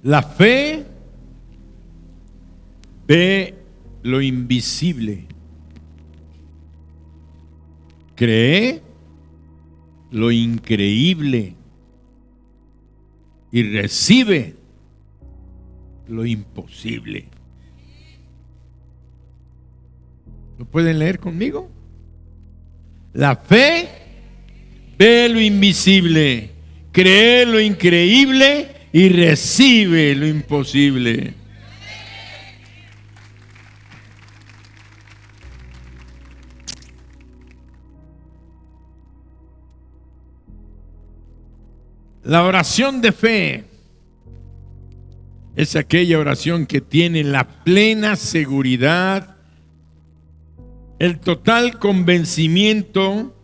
La fe ve lo invisible, cree lo increíble y recibe lo imposible. ¿Lo pueden leer conmigo? La fe ve lo invisible, cree lo increíble y recibe lo imposible. La oración de fe es aquella oración que tiene la plena seguridad, el total convencimiento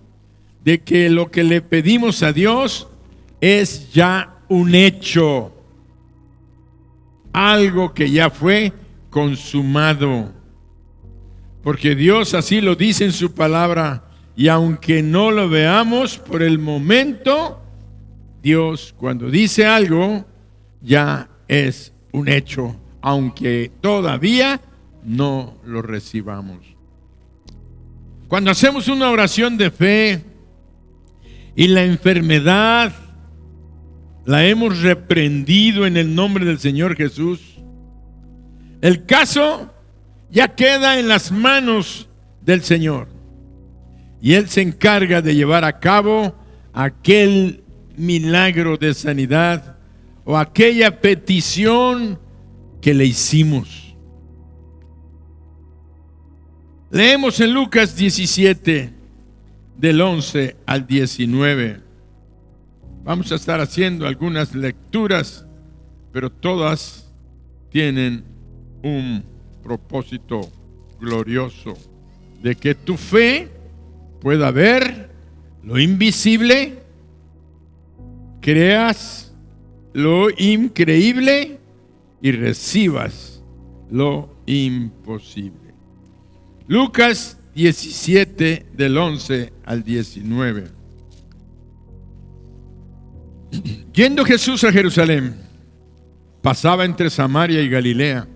de que lo que le pedimos a Dios es ya un hecho, algo que ya fue consumado, porque Dios así lo dice en su palabra, y aunque no lo veamos por el momento, Dios cuando dice algo ya es un hecho, aunque todavía no lo recibamos. Cuando hacemos una oración de fe y la enfermedad la hemos reprendido en el nombre del Señor Jesús, el caso ya queda en las manos del Señor y Él se encarga de llevar a cabo aquel milagro de sanidad o aquella petición que le hicimos. Leemos en Lucas 17 del 11 al 19. Vamos a estar haciendo algunas lecturas, pero todas tienen un propósito glorioso de que tu fe pueda ver lo invisible, creas lo increíble y recibas lo imposible. Lucas 17 del 11 al 19. Yendo Jesús a Jerusalén, pasaba entre Samaria y Galilea,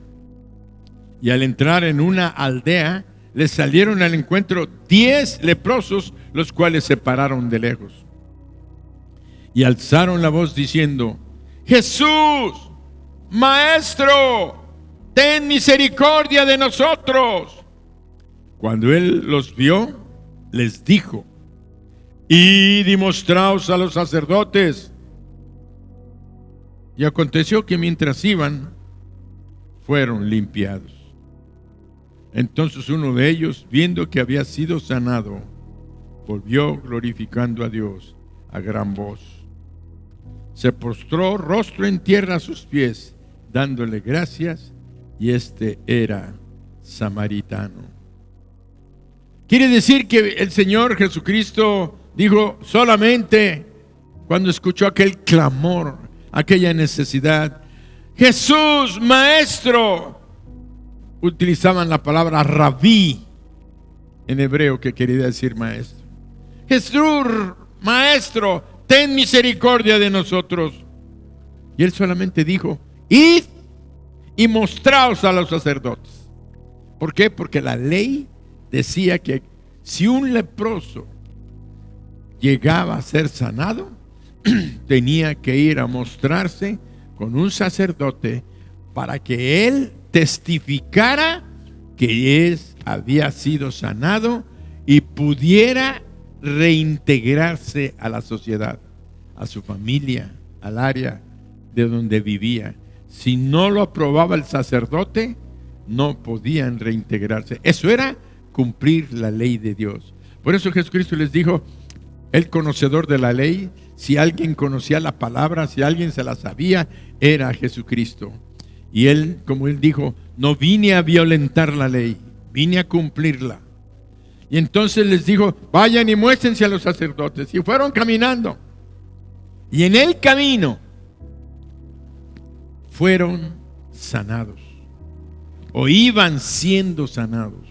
y al entrar en una aldea, le salieron al encuentro 10 leprosos, los cuales se pararon de lejos y alzaron la voz diciendo: Jesús, Maestro, ten misericordia de nosotros. Cuando él los vio, les dijo: id y mostraos a los sacerdotes. Y aconteció que mientras iban, fueron limpiados. Entonces uno de ellos, viendo que había sido sanado, volvió glorificando a Dios a gran voz. Se postró rostro en tierra a sus pies, dándole gracias, y este era samaritano. Quiere decir que el Señor Jesucristo dijo solamente cuando escuchó aquel clamor, aquella necesidad: Jesús, Maestro. Utilizaban la palabra rabí en hebreo, que quería decir maestro. Jesús, Maestro, ten misericordia de nosotros. Y él solamente dijo: id y mostraos a los sacerdotes. ¿Por qué? Porque la ley decía que si un leproso llegaba a ser sanado, tenía que ir a mostrarse con un sacerdote para que él testificara que había sido sanado y pudiera reintegrarse a la sociedad, a su familia, al área de donde vivía. Si no lo aprobaba el sacerdote, no podían reintegrarse. Eso era cumplir la ley de Dios. Por eso Jesucristo les dijo: el conocedor de la ley, si alguien conocía la palabra, si alguien se la sabía, era Jesucristo. Y él, como él dijo, no vine a violentar la ley, vine a cumplirla. Y entonces les dijo: vayan y muéstrense a los sacerdotes. Y fueron caminando. Y en el camino fueron sanados, o iban siendo sanados.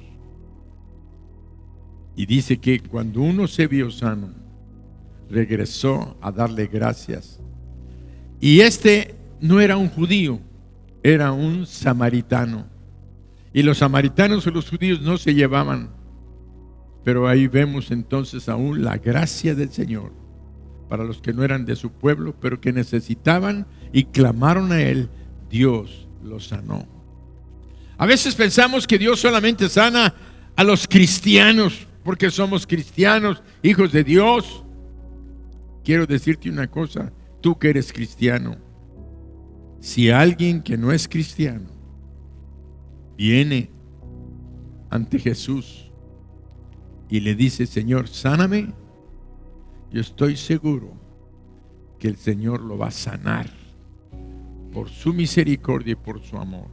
Y dice que cuando uno se vio sano, regresó a darle gracias. Y este no era un judío, era un samaritano. Y los samaritanos y los judíos no se llevaban. Pero ahí vemos entonces aún la gracia del Señor para los que no eran de su pueblo, pero que necesitaban y clamaron a Él. Dios los sanó. A veces pensamos que Dios solamente sana a los cristianos, porque somos cristianos, hijos de Dios. Quiero decirte una cosa, tú que eres cristiano, si alguien que no es cristiano viene ante Jesús y le dice: Señor, sáname, yo estoy seguro que el Señor lo va a sanar por su misericordia y por su amor.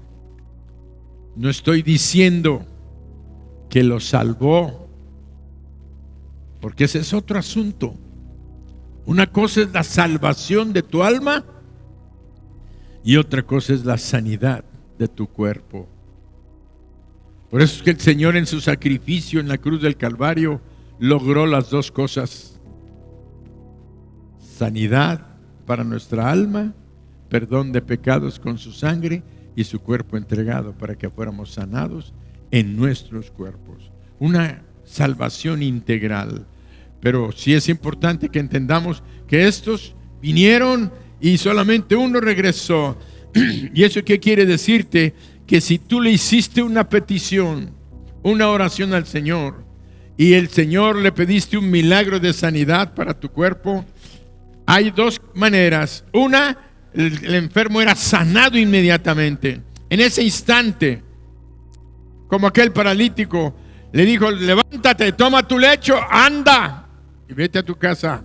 No estoy diciendo que lo salvó, porque ese es otro asunto. Una cosa es la salvación de tu alma y otra cosa es la sanidad de tu cuerpo. Por eso es que el Señor en su sacrificio en la cruz del Calvario logró las dos cosas: sanidad para nuestra alma, perdón de pecados con su sangre y su cuerpo entregado para que fuéramos sanados en nuestros cuerpos. Una salvación integral. Pero sí es importante que entendamos que estos vinieron y solamente uno regresó. ¿Y eso qué quiere decirte? Que si tú le hiciste una petición, una oración al Señor, y el Señor le pediste un milagro de sanidad para tu cuerpo, hay dos maneras. Una, el enfermo era sanado inmediatamente, en ese instante, como aquel paralítico le dijo: levántate, toma tu lecho, anda y vete a tu casa.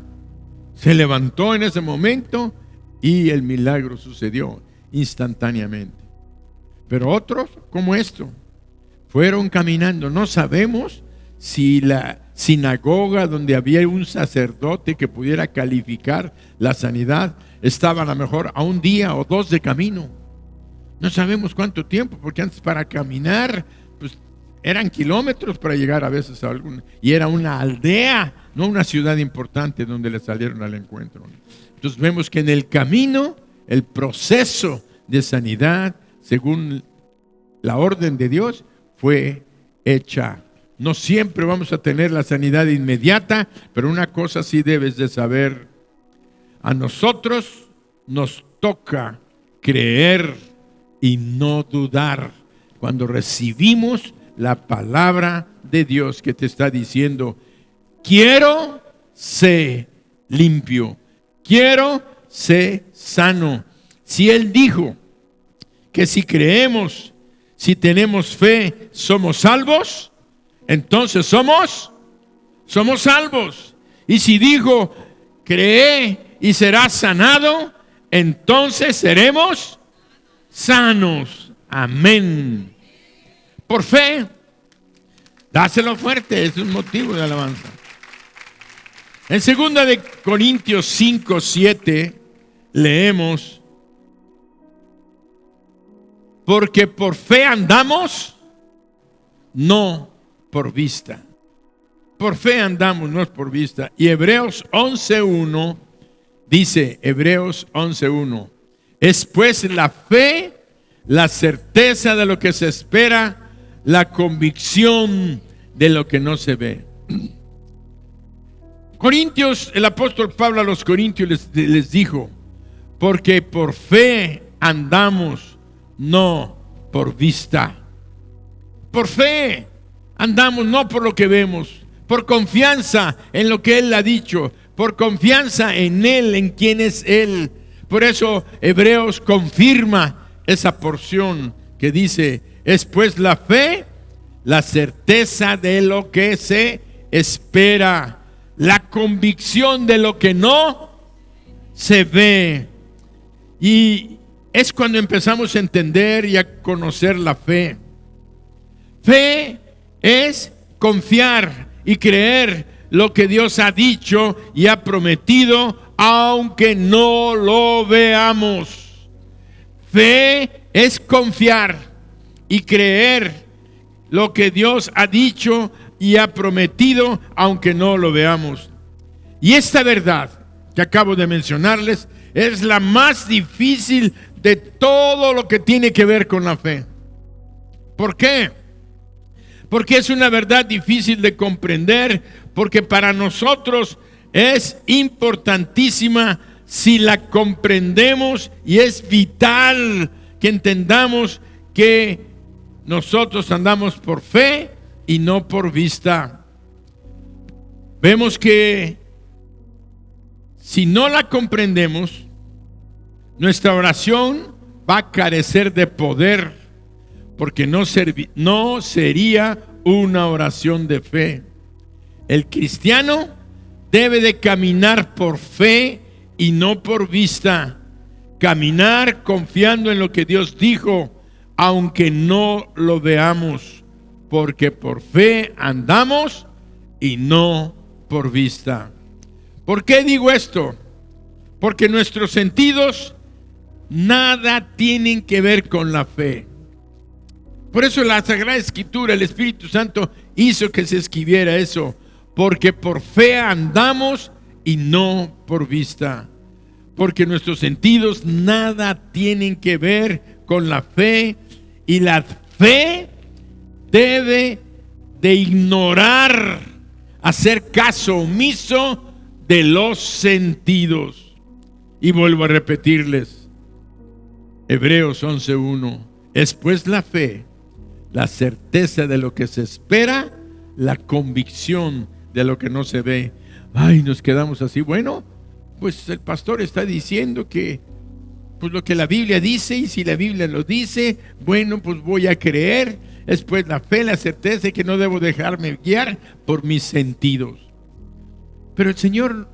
Se levantó en ese momento y el milagro sucedió instantáneamente. Pero otros, como esto, fueron caminando. No sabemos si la sinagoga donde había un sacerdote que pudiera calificar la sanidad estaba a lo mejor a un día o dos de camino. No sabemos cuánto tiempo, porque antes para caminar pues eran kilómetros para llegar a veces a algún, y era una aldea, no una ciudad importante donde le salieron al encuentro. Entonces vemos que en el camino el proceso de sanidad, según la orden de Dios, fue hecha. No siempre vamos a tener la sanidad inmediata, pero una cosa sí debes de saber: a nosotros nos toca creer y no dudar cuando recibimos la palabra de Dios que te está diciendo: quiero ser limpio, quiero ser sano. Si Él dijo que si creemos, si tenemos fe, somos salvos, entonces somos salvos. Y si dijo: cree y serás sanado, entonces seremos sanos. Amén. Por fe, dáselo fuerte, es un motivo de alabanza. En 2 de Corintios 5:7 leemos: porque por fe andamos, no por vista. Por fe andamos, no es por vista. Y Hebreos 11:1 dice, Hebreos 11:1, es pues la fe, la certeza de lo que se espera, la convicción de lo que no se ve. Corintios, el apóstol Pablo a los corintios les dijo: porque por fe andamos, no por vista. Por fe andamos, no por lo que vemos, por confianza en lo que Él ha dicho, por confianza en Él, en quién es Él. Por eso Hebreos confirma esa porción que dice: es pues la fe, la certeza de lo que se espera, la convicción de lo que no se ve. Y es cuando empezamos a entender y a conocer la fe. Fe es confiar y creer lo que Dios ha dicho y ha prometido, aunque no lo veamos. Fe es confiar y creer lo que Dios ha dicho y ha prometido, aunque no lo veamos. Y esta verdad que acabo de mencionarles es la más difícil de todo lo que tiene que ver con la fe. ¿Por qué? Porque es una verdad difícil de comprender, porque para nosotros es importantísima si la comprendemos, y es vital que entendamos que nosotros andamos por fe y no por vista. Vemos que si no la comprendemos, nuestra oración va a carecer de poder, porque no sería una oración de fe. El cristiano debe de caminar por fe y no por vista. Caminar confiando en lo que Dios dijo, aunque no lo veamos, porque por fe andamos y no por vista. ¿Por qué digo esto? Porque nuestros sentidos nada tienen que ver con la fe. Por eso la Sagrada Escritura, el Espíritu Santo hizo que se escribiera eso, porque por fe andamos y no por vista. Porque nuestros sentidos nada tienen que ver con la fe, y la fe debe de ignorar, hacer caso omiso de los sentidos. Y vuelvo a repetirles, Hebreos 11:1, es pues la fe, la certeza de lo que se espera, la convicción de lo que no se ve. Ay, nos quedamos así, bueno, pues el pastor está diciendo que pues lo que la Biblia dice, y si la Biblia lo dice, bueno, pues voy a creer. Es pues la fe, la certeza de que no debo dejarme guiar por mis sentidos. Pero el Señor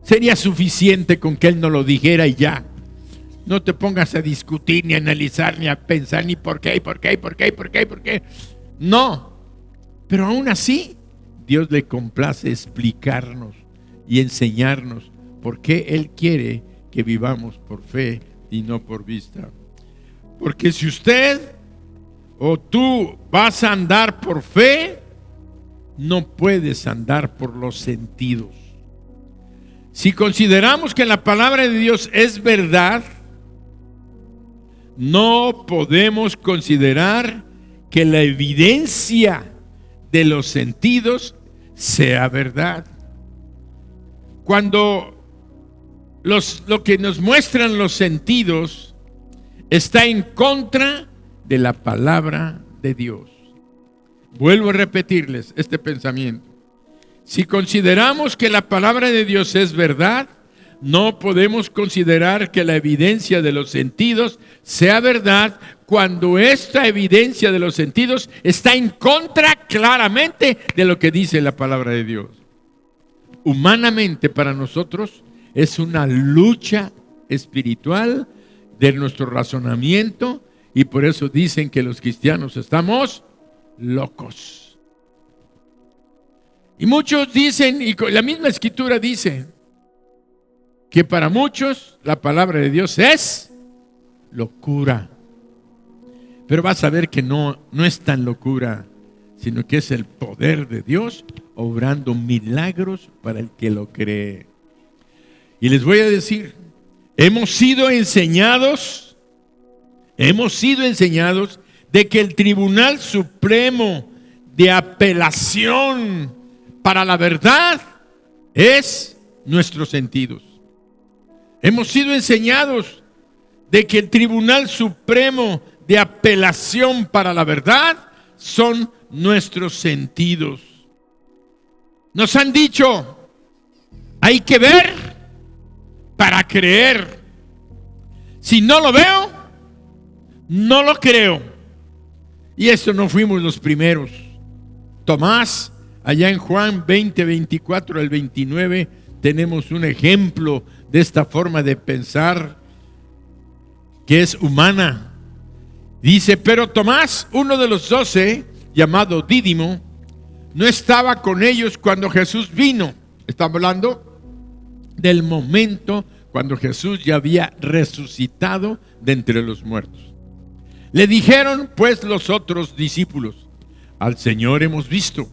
sería suficiente con que Él no lo dijera y ya. No te pongas a discutir, ni a analizar, ni a pensar, ni por qué, por qué, por qué, por qué, por qué. No. Pero aún así, Dios le complace explicarnos y enseñarnos por qué Él quiere que vivamos por fe y no por vista. Porque si usted o tú vas a andar por fe, no puedes andar por los sentidos. Si consideramos que la palabra de Dios es verdad, no podemos considerar que la evidencia de los sentidos sea verdad. Cuando lo que nos muestran los sentidos está en contra de la palabra de Dios. Vuelvo a repetirles este pensamiento. Si consideramos que la palabra de Dios es verdad, no podemos considerar que la evidencia de los sentidos sea verdad cuando esta evidencia de los sentidos está en contra claramente de lo que dice la palabra de Dios. Humanamente, para nosotros es una lucha espiritual de nuestro razonamiento, y por eso dicen que los cristianos estamos locos. Y muchos dicen, y la misma Escritura dice, que para muchos la palabra de Dios es locura. Pero vas a ver que no es tan locura, sino que es el poder de Dios obrando milagros para el que lo cree. Y les voy a decir, hemos sido enseñados de que el Tribunal Supremo de Apelación para la verdad es nuestros sentidos. Hemos sido enseñados de que el Tribunal Supremo de Apelación para la verdad son nuestros sentidos. Nos han dicho, hay que ver para creer. Si no lo veo, no lo creo. Y eso no fuimos los primeros. Tomás, allá en Juan 20, 24 al 29, tenemos un ejemplo de esta forma de pensar que es humana. Dice, pero Tomás, uno de los 12, llamado Dídimo, no estaba con ellos cuando Jesús vino. Está hablando del momento cuando Jesús ya había resucitado de entre los muertos. Le dijeron pues los otros discípulos, al Señor hemos visto.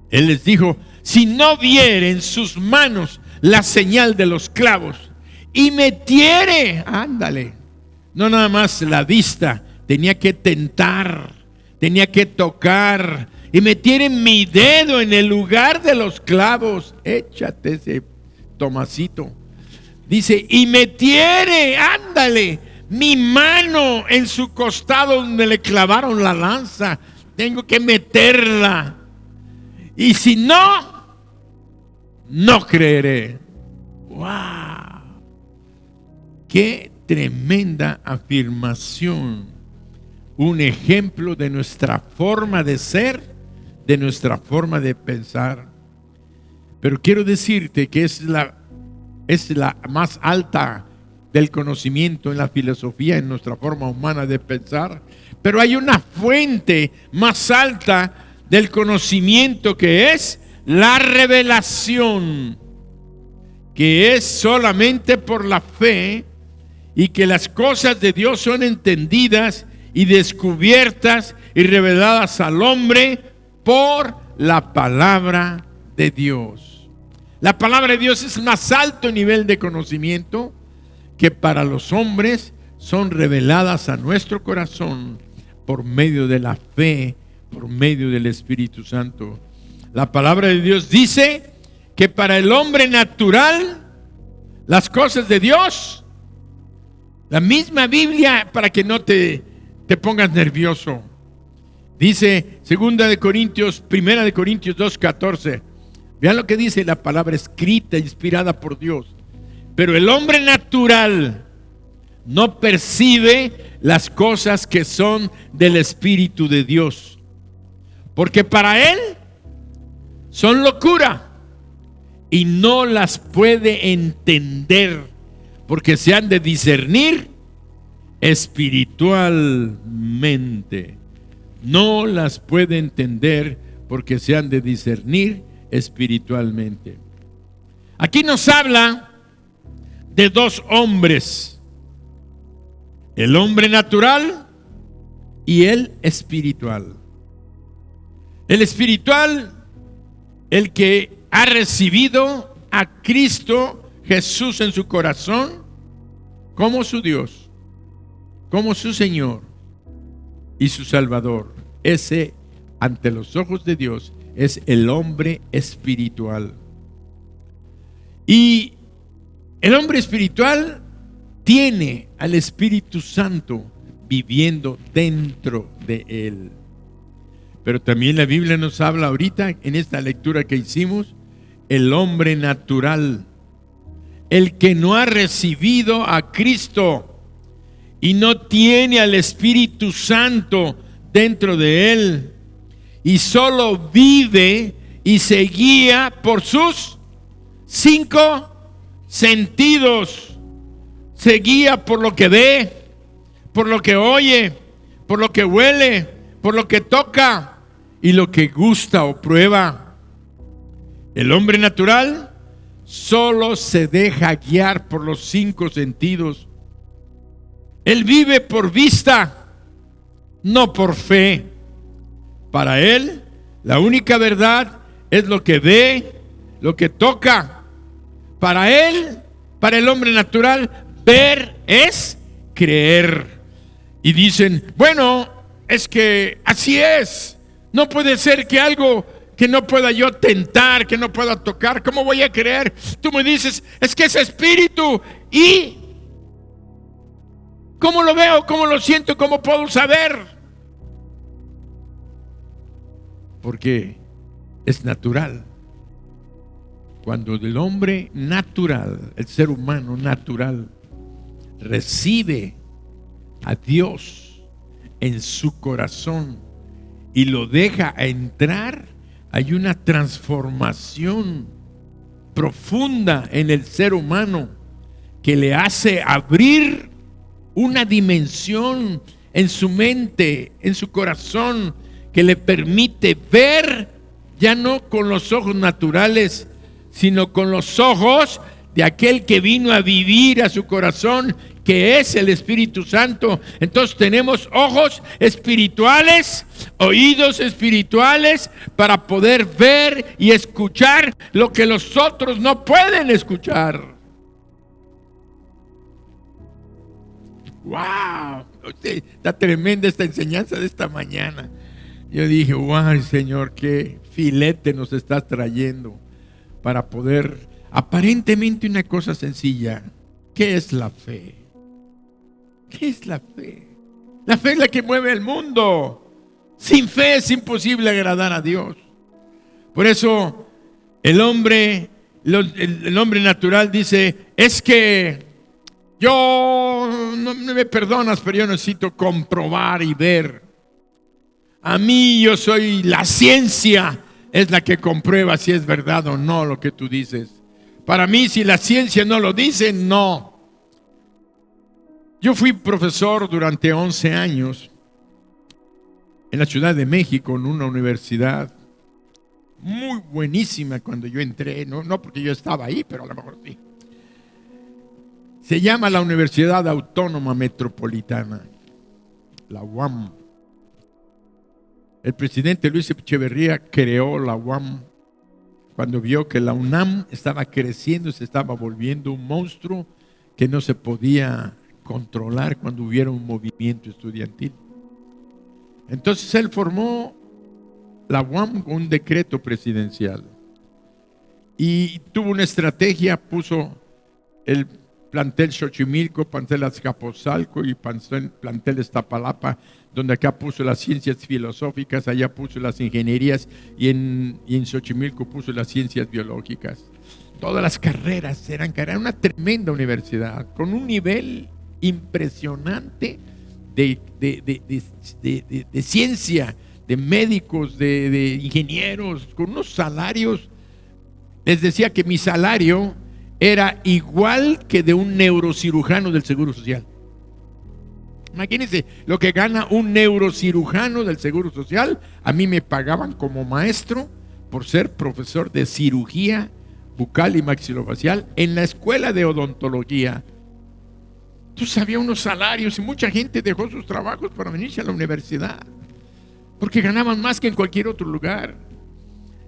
Él les dijo, si no vieren sus manos la señal de los clavos y metiere, ándale, No nada más la vista, tenía que tentar, tenía que tocar. Y metieren mi dedo en el lugar de los clavos. Échate ese Tomasito. Dice, y metiere, ándale, mi mano en su costado donde le clavaron la lanza. Tengo que meterla. Y si no, no creeré. ¡Wow! ¡Qué tremenda afirmación! Un ejemplo de nuestra forma de ser, de nuestra forma de pensar. Pero quiero decirte que es la más alta del conocimiento en la filosofía, en nuestra forma humana de pensar. Pero hay una fuente más alta del conocimiento, que es la revelación, que es solamente por la fe, y que las cosas de Dios son entendidas y descubiertas y reveladas al hombre por la palabra de Dios. La palabra de Dios es más alto nivel de conocimiento que para los hombres son reveladas a nuestro corazón por medio de la fe, por medio del Espíritu Santo. La palabra de Dios dice que para el hombre natural las cosas de Dios, la misma Biblia, para que no te pongas nervioso, dice 1 de Corintios 2:14. Vean lo que dice la palabra escrita, inspirada por Dios. Pero el hombre natural no percibe las cosas que son del Espíritu de Dios, porque para él son locura y no las puede entender, porque se han de discernir espiritualmente. No las puede entender porque se han de discernir espiritualmente. Aquí nos habla de dos hombres: el hombre natural y el espiritual. El espiritual, el que ha recibido a Cristo Jesús en su corazón como su Dios, como su Señor y su Salvador. Ese, ante los ojos de Dios, es el hombre espiritual. Y el hombre espiritual tiene al Espíritu Santo viviendo dentro de él. Pero también la Biblia nos habla ahorita, en esta lectura que hicimos, el hombre natural, el que no ha recibido a Cristo y no tiene al Espíritu Santo dentro de él, y solo vive y se guía por sus 5 sentidos. Se guía por lo que ve, por lo que oye, por lo que huele, por lo que toca y lo que gusta o prueba. El hombre natural solo se deja guiar por los 5 sentidos. Él vive por vista, no por fe. Para él, la única verdad es lo que ve, lo que toca. Para él, para el hombre natural, ver es creer. Y dicen, bueno, es que así es. No puede ser que algo que no pueda yo tentar, que no pueda tocar, ¿cómo voy a creer? Tú me dices, es que es espíritu. ¿Y cómo lo veo? ¿Cómo lo siento? ¿Cómo puedo saber? Porque es natural. Cuando el hombre natural, el ser humano natural, recibe a Dios en su corazón y lo deja entrar, hay una transformación profunda en el ser humano que le hace abrir una dimensión en su mente, en su corazón, que le permite ver ya no con los ojos naturales, sino con los ojos de aquel que vino a vivir a su corazón, que es el Espíritu Santo. Entonces tenemos ojos espirituales, oídos espirituales, para poder ver y escuchar lo que los otros no pueden escuchar. ¡Wow! Está tremenda esta enseñanza de esta mañana. Yo dije, wow, Señor, qué filete nos estás trayendo para poder, aparentemente una cosa sencilla. ¿Qué es la fe? ¿Qué es la fe? La fe es la que mueve el mundo. Sin fe es imposible agradar a Dios. Por eso el hombre natural dice, es que yo no me perdonas, pero yo necesito comprobar y ver. A mí yo soy la ciencia, es la que comprueba si es verdad o no lo que tú dices. Para mí, si la ciencia no lo dice, no. Yo fui profesor durante 11 años en la Ciudad de México, en una universidad muy buenísima cuando yo entré, no porque yo estaba ahí, pero a lo mejor sí. Se llama la Universidad Autónoma Metropolitana, la UAM. El presidente Luis Echeverría creó la UAM cuando vio que la UNAM estaba creciendo, se estaba volviendo un monstruo que no se podía controlar cuando hubiera un movimiento estudiantil. Entonces él formó la UAM con un decreto presidencial y tuvo una estrategia, puso el plantel Xochimilco, plantel Azcapotzalco y plantel Iztapalapa, donde acá puso las ciencias filosóficas, allá puso las ingenierías y en Xochimilco puso las ciencias biológicas. Todas las carreras eran una tremenda universidad con un nivel impresionante de ciencia, de médicos, de ingenieros, con unos salarios. Les decía que mi salario era igual que de un neurocirujano del Seguro Social. Imagínense lo que gana un neurocirujano del Seguro Social. A mí me pagaban como maestro por ser profesor de cirugía bucal y maxilofacial en la escuela de odontología. Entonces había unos salarios y mucha gente dejó sus trabajos para venirse a la universidad porque ganaban más que en cualquier otro lugar.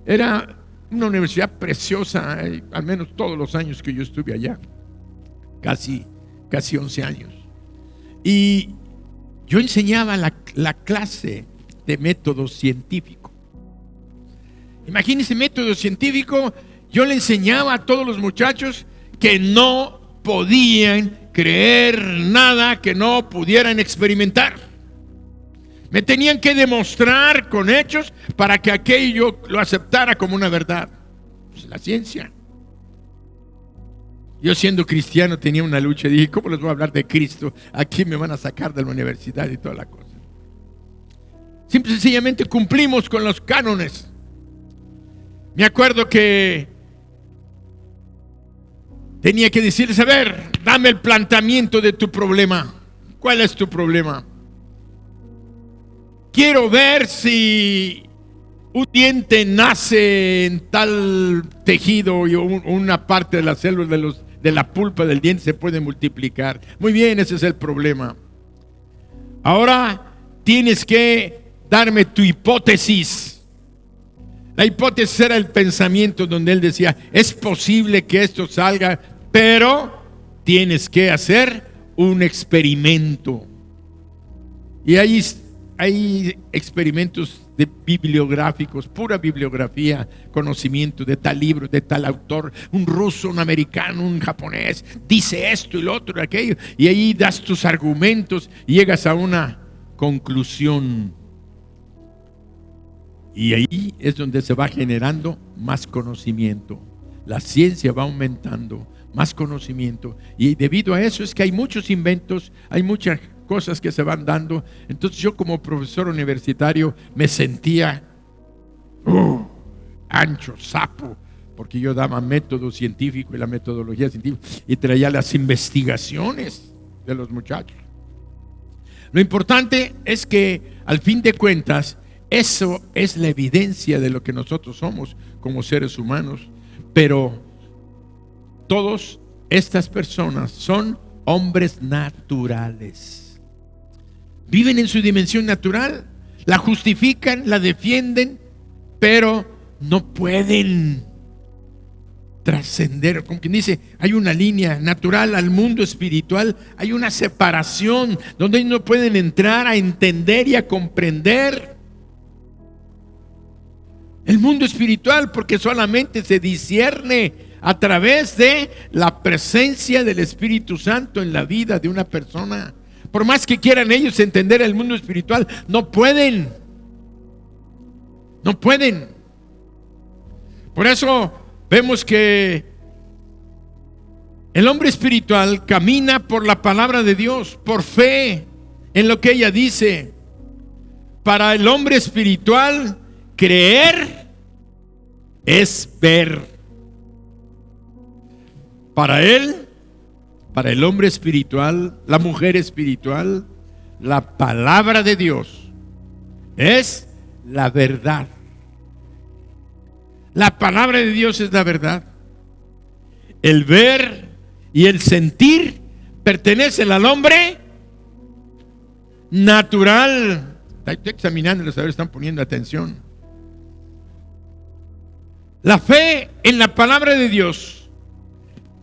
Era una universidad preciosa, al menos todos los años que yo estuve allá, casi 11 años. Y yo enseñaba la clase de método científico. Imagínense, método científico. Yo le enseñaba a todos los muchachos que no podían creer nada que no pudieran experimentar. Me tenían que demostrar con hechos para que aquello lo aceptara como una verdad. Pues la ciencia. Yo siendo cristiano tenía una lucha. Dije, ¿cómo les voy a hablar de Cristo? Aquí me van a sacar de la universidad y toda la cosa. Simple y sencillamente cumplimos con los cánones. Me acuerdo que tenía que decirles, a ver, dame el planteamiento de tu problema. ¿Cuál es tu problema? Quiero ver si un diente nace en tal tejido y una parte de las células de la pulpa del diente se puede multiplicar. Muy bien, ese es el problema. Ahora tienes que darme tu hipótesis. La hipótesis era el pensamiento donde él decía, es posible que esto salga, pero tienes que hacer un experimento. Y ahí hay experimentos bibliográficos, pura bibliografía, conocimiento de tal libro, de tal autor, un ruso, un americano, un japonés, dice esto y lo otro y aquello, y ahí das tus argumentos y llegas a una conclusión. Y ahí es donde se va generando más conocimiento. La ciencia va aumentando, más conocimiento. Y debido a eso es que hay muchos inventos, hay muchas cosas que se van dando. Entonces yo como profesor universitario me sentía ancho, sapo, porque yo daba método científico y la metodología científica y traía las investigaciones de los muchachos. Lo importante es que al fin de cuentas eso es la evidencia de lo que nosotros somos como seres humanos, pero todas estas personas son hombres naturales. Viven en su dimensión natural, la justifican, la defienden, pero no pueden trascender, como quien dice, hay una línea natural al mundo espiritual, hay una separación donde ellos no pueden entrar a entender y a comprender el mundo espiritual, porque solamente se discierne a través de la presencia del Espíritu Santo en la vida de una persona. Por más que quieran ellos entender el mundo espiritual, no pueden. No pueden. Por eso vemos que el hombre espiritual camina por la palabra de Dios, por fe en lo que ella dice. Para el hombre espiritual, creer es ver. Para el hombre espiritual, la mujer espiritual, la palabra de Dios es la verdad. La palabra de Dios es la verdad. El ver y el sentir pertenecen al hombre natural. Estoy examinándolos, a ver, están poniendo atención. La fe en la palabra de Dios,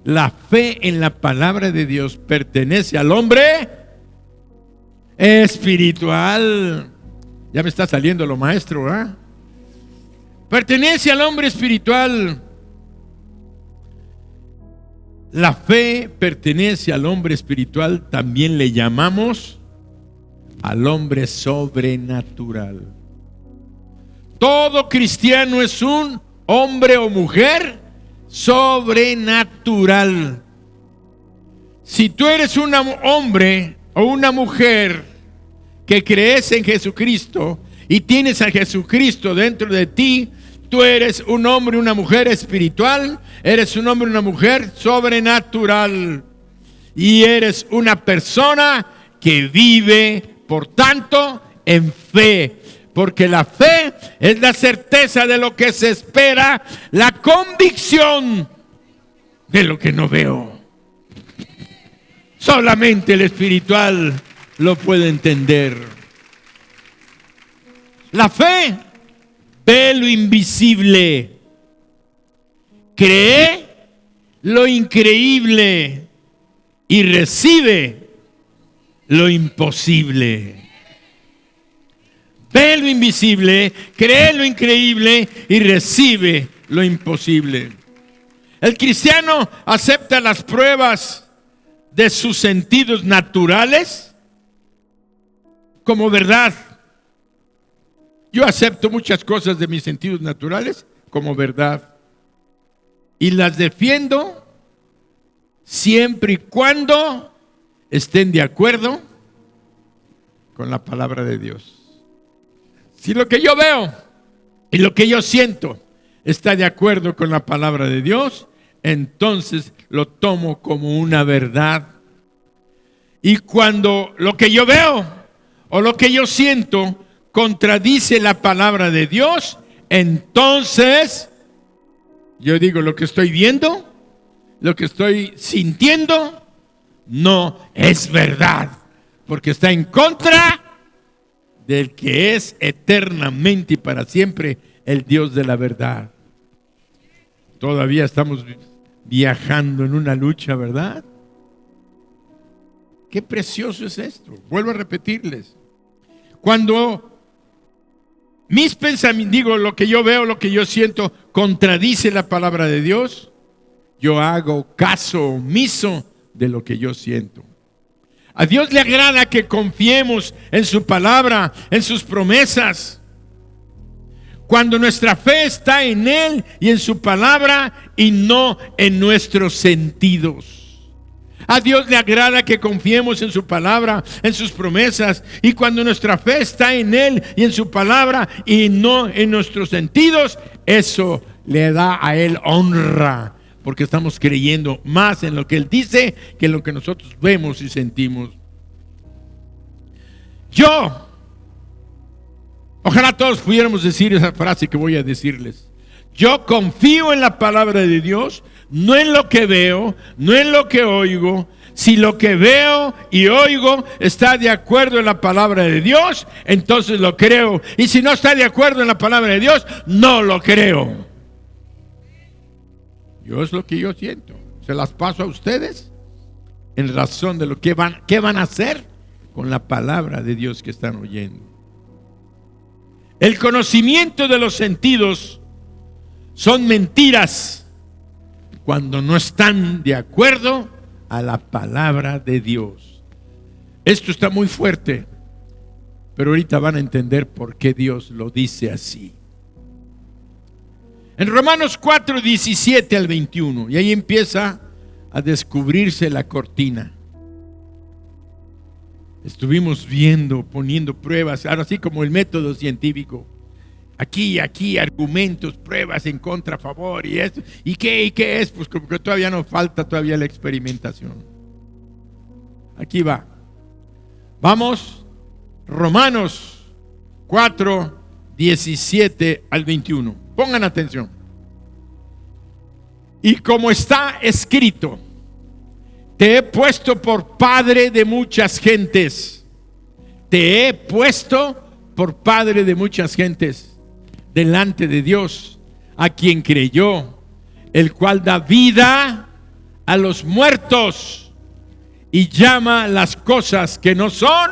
la fe en la palabra de Dios pertenece al hombre espiritual. Ya me está saliendo lo maestro, ¿verdad? Pertenece al hombre espiritual. La fe pertenece al hombre espiritual. También le llamamos al hombre sobrenatural. Todo cristiano es un hombre o mujer sobrenatural. Si tú eres un hombre o una mujer que crees en Jesucristo y tienes a Jesucristo dentro de ti, tú eres un hombre, una mujer espiritual, eres un hombre, una mujer sobrenatural, y eres una persona que vive, por tanto, en fe, porque la fe es la certeza de lo que se espera, la convicción de lo que no veo. Solamente el espiritual lo puede entender. La fe ve lo invisible, cree lo increíble y recibe lo imposible. Ve lo invisible, cree lo increíble y recibe lo imposible. El cristiano acepta las pruebas de sus sentidos naturales como verdad. Yo acepto muchas cosas de mis sentidos naturales como verdad y las defiendo siempre y cuando estén de acuerdo con la palabra de Dios. Si lo que yo veo y lo que yo siento está de acuerdo con la palabra de Dios, entonces lo tomo como una verdad. Y cuando lo que yo veo o lo que yo siento contradice la palabra de Dios, entonces yo digo, lo que estoy viendo, lo que estoy sintiendo, no es verdad, porque está en contra del que es eternamente y para siempre el Dios de la verdad. Todavía estamos viajando en una lucha, ¿verdad? Qué precioso es esto. Vuelvo a repetirles. Cuando mis pensamientos, digo, lo que yo veo, lo que yo siento, contradice la palabra de Dios, yo hago caso omiso de lo que yo siento. A Dios le agrada que confiemos en su palabra, en sus promesas. Cuando nuestra fe está en Él y en su palabra y no en nuestros sentidos. A Dios le agrada que confiemos en su palabra, en sus promesas, y cuando nuestra fe está en Él y en su palabra y no en nuestros sentidos, eso le da a Él honra, porque estamos creyendo más en lo que Él dice que en lo que nosotros vemos y sentimos. Ojalá todos pudiéramos decir esa frase que voy a decirles. Yo confío en la palabra de Dios, no en lo que veo, no en lo que oigo. Si lo que veo y oigo está de acuerdo en la palabra de Dios, entonces lo creo. Y si no está de acuerdo en la palabra de Dios, no lo creo. Yo es lo que yo siento. Se las paso a ustedes en razón de lo que qué van a hacer con la palabra de Dios que están oyendo. El conocimiento de los sentidos son mentiras cuando no están de acuerdo a la palabra de Dios. Esto está muy fuerte, pero ahorita van a entender por qué Dios lo dice así. En Romanos 4, 17 al 21, y ahí empieza a descubrirse la cortina. Estuvimos viendo, poniendo pruebas, ahora sí como el método científico. Aquí, argumentos, pruebas en contra, a favor, y esto. ¿Y qué es? Pues como que todavía nos falta todavía la experimentación. Aquí va. Vamos, Romanos 4, 17 al 21. Pongan atención. Y como está escrito, te he puesto por padre de muchas gentes. Te he puesto por padre de muchas gentes delante de Dios, a quien creyó, el cual da vida a los muertos y llama las cosas que no son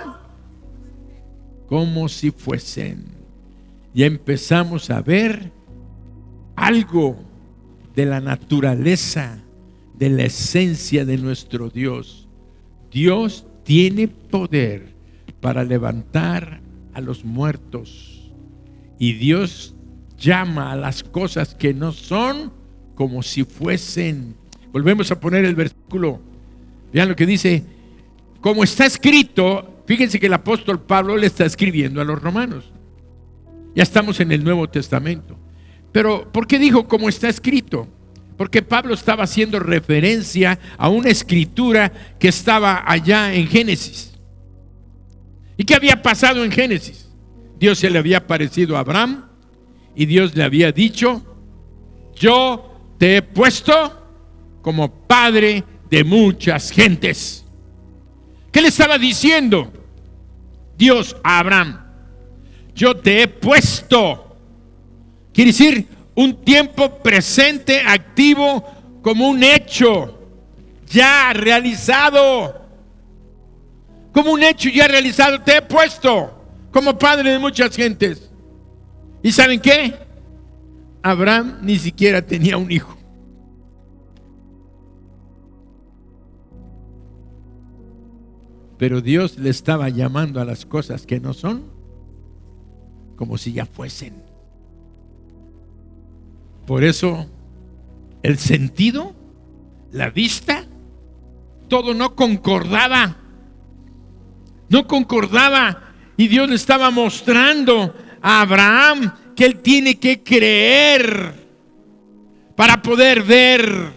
como si fuesen. Ya empezamos a ver algo de la naturaleza, de la esencia de nuestro Dios. Dios tiene poder para levantar a los muertos, y Dios llama a las cosas que no son como si fuesen. Volvemos a poner el versículo. Vean lo que dice. Como está escrito, fíjense que el apóstol Pablo le está escribiendo a los romanos. Ya estamos en el Nuevo Testamento. Pero ¿por qué dijo como está escrito? Porque Pablo estaba haciendo referencia a una escritura que estaba allá en Génesis. ¿Y qué había pasado en Génesis? Dios se le había aparecido a Abraham y Dios le había dicho: yo te he puesto como padre de muchas gentes. ¿Qué le estaba diciendo Dios a Abraham? Yo te he puesto. Quiere decir un tiempo presente, activo, como un hecho ya realizado. Como un hecho ya realizado, te he puesto como padre de muchas gentes. ¿Y saben qué? Abraham ni siquiera tenía un hijo. Pero Dios le estaba llamando a las cosas que no son como si ya fuesen. Por eso el sentido, la vista, todo no concordaba. No concordaba. Y Dios le estaba mostrando a Abraham que él tiene que creer para poder ver.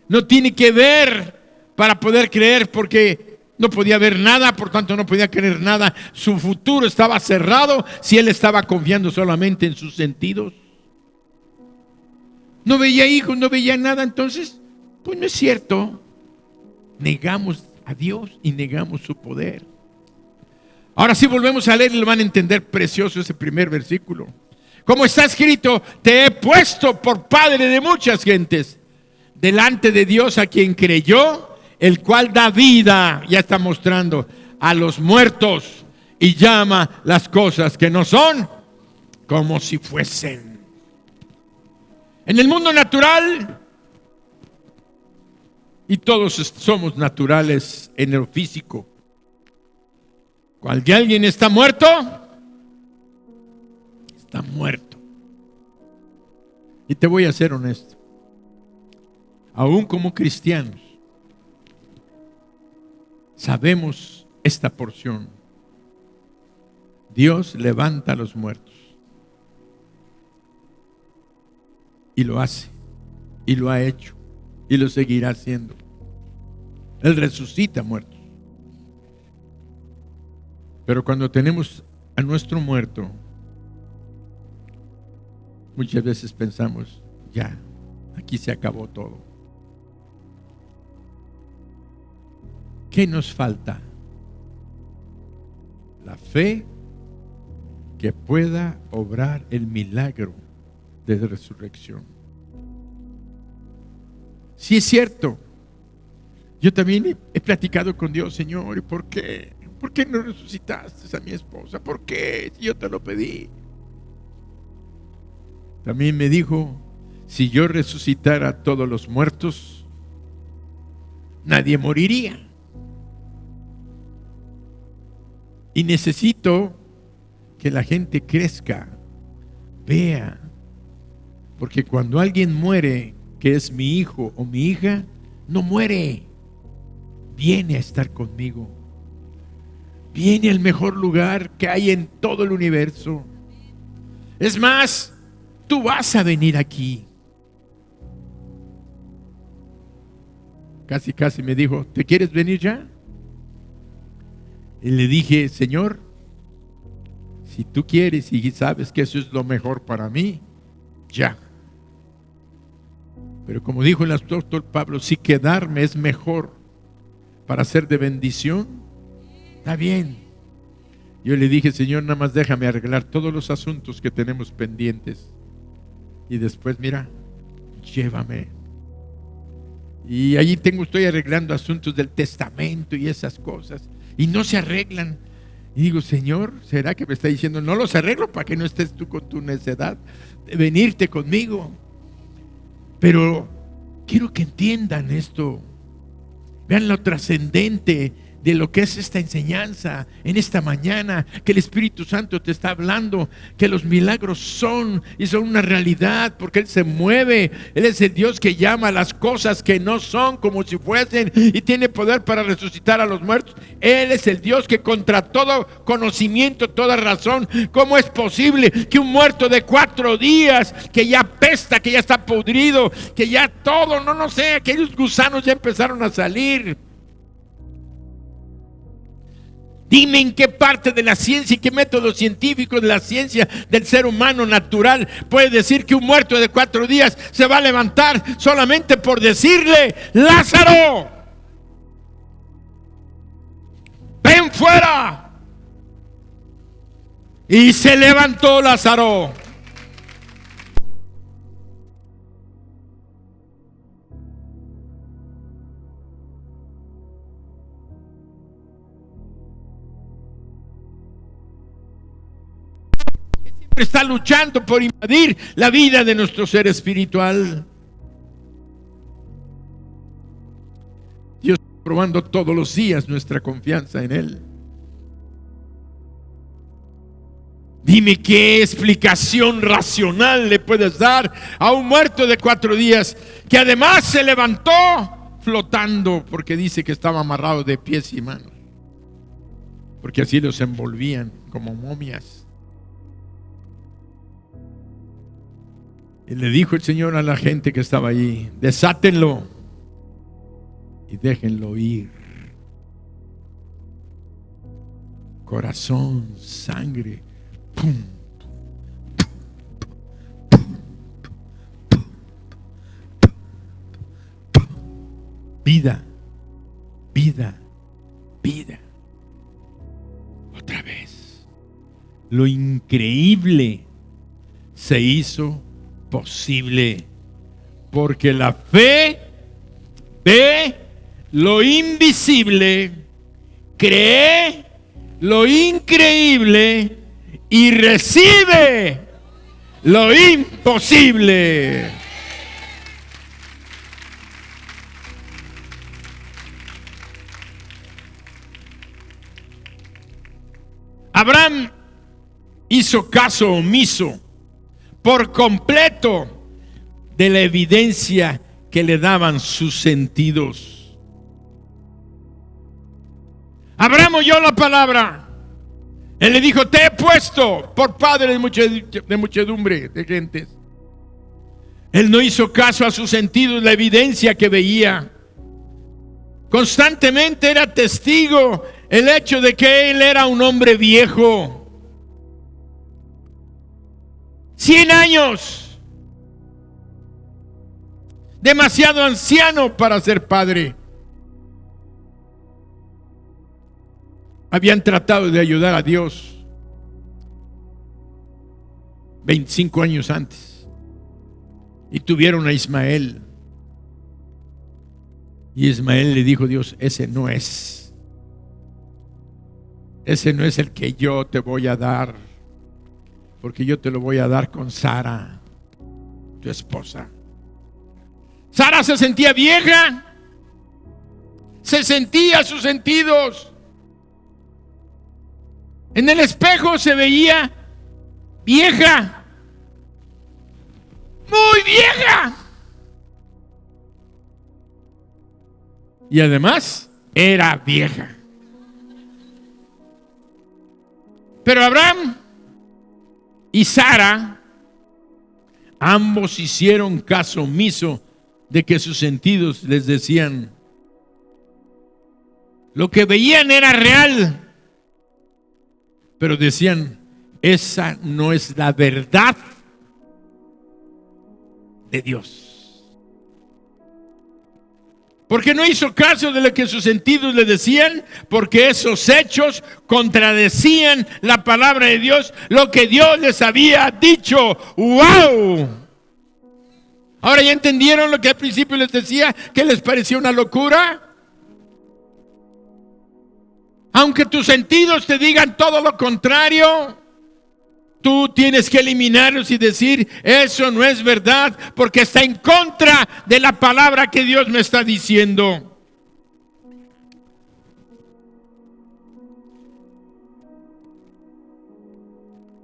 No tiene que ver para poder creer, porque no podía ver nada, por tanto no podía creer nada. Su futuro estaba cerrado si él estaba confiando solamente en sus sentidos. No veía hijos, no veía nada. Entonces, pues no es cierto. Negamos a Dios y negamos su poder. Ahora sí volvemos a leer y lo van a entender precioso ese primer versículo. Como está escrito, te he puesto por padre de muchas gentes delante de Dios, a quien creyó, el cual da vida, ya está mostrando, a los muertos y llama las cosas que no son como si fuesen. En el mundo natural, y todos somos naturales en lo físico, cuando alguien está muerto, está muerto. Y te voy a ser honesto, aún como cristianos, sabemos esta porción. Dios levanta a los muertos. Y lo hace, y lo ha hecho, y lo seguirá haciendo. Él resucita muertos. Pero cuando tenemos a nuestro muerto, muchas veces pensamos, ya, aquí se acabó todo. ¿Qué nos falta? La fe que pueda obrar el milagro de resurrección. Sí es cierto. Yo también he platicado con Dios, Señor, ¿y por qué? ¿Por qué no resucitaste a mi esposa? ¿Por qué? Si yo te lo pedí. También me dijo, si yo resucitara a todos los muertos, nadie moriría. Y necesito que la gente crezca, vea, porque cuando alguien muere, que es mi hijo o mi hija, no muere, viene a estar conmigo, viene al mejor lugar que hay en todo el universo. Es más, tú vas a venir aquí. Casi me dijo, ¿te quieres venir ya? Y le dije, Señor, si tú quieres y sabes que eso es lo mejor para mí, ya. Pero como dijo el apóstol Pablo, si quedarme es mejor para ser de bendición, está bien. Yo le dije, Señor, nada más déjame arreglar todos los asuntos que tenemos pendientes. Y después, mira, llévame. Y allí estoy arreglando asuntos del testamento y esas cosas. Y no se arreglan. Y digo, Señor, ¿será que me está diciendo, no los arreglo para que no estés tú con tu necedad de venirte conmigo? Pero quiero que entiendan esto. Vean lo trascendente de lo que es esta enseñanza en esta mañana, que el Espíritu Santo te está hablando, que los milagros son una realidad, porque Él se mueve. Él es el Dios que llama a las cosas que no son como si fuesen, y tiene poder para resucitar a los muertos. Él es el Dios que contra todo conocimiento, toda razón, ¿cómo es posible que un muerto de 4 días, que ya apesta, que ya está podrido, que ya todo, no sé, aquellos gusanos ya empezaron a salir? Dime en qué parte de la ciencia y qué método científico de la ciencia del ser humano natural puede decir que un muerto de 4 días se va a levantar solamente por decirle, Lázaro, ven fuera. Y se levantó Lázaro. Está luchando por invadir la vida de nuestro ser espiritual. Dios está probando todos los días nuestra confianza en Él. Dime qué explicación racional le puedes dar a un muerto de 4 días que además se levantó flotando, porque dice que estaba amarrado de pies y manos, porque así los envolvían como momias. Y le dijo el Señor a la gente que estaba allí, desátenlo y déjenlo ir. Corazón, sangre, pum, vida, vida, vida. Otra vez. Lo increíble se hizo posible, porque la fe ve lo invisible, cree lo increíble y recibe lo imposible. Abraham hizo caso omiso por completo de la evidencia que le daban sus sentidos. Abraham oyó la palabra. Él le dijo, te he puesto por padre de muchedumbre de gentes. Él no hizo caso a sus sentidos, la evidencia que veía. Constantemente era testigo el hecho de que él era un hombre viejo. 100 años, demasiado anciano para ser padre. Habían tratado de ayudar a Dios 25 años antes y tuvieron a Ismael. Y Ismael le dijo a Dios, ese no es el que yo te voy a dar, porque yo te lo voy a dar con Sara, tu esposa. Sara se sentía vieja, se sentía sus sentidos. En el espejo se veía vieja, muy vieja. Y además era vieja. Pero Abraham y Sara, ambos hicieron caso omiso de que sus sentidos les decían. Lo que veían era real, pero decían, esa no es la verdad de Dios. Porque no hizo caso de lo que sus sentidos le decían, porque esos hechos contradecían la palabra de Dios, lo que Dios les había dicho. ¡Wow! Ahora ya entendieron lo que al principio les decía, que les parecía una locura. Aunque tus sentidos te digan todo lo contrario, tú tienes que eliminarlos y decir, eso no es verdad, porque está en contra de la palabra que Dios me está diciendo.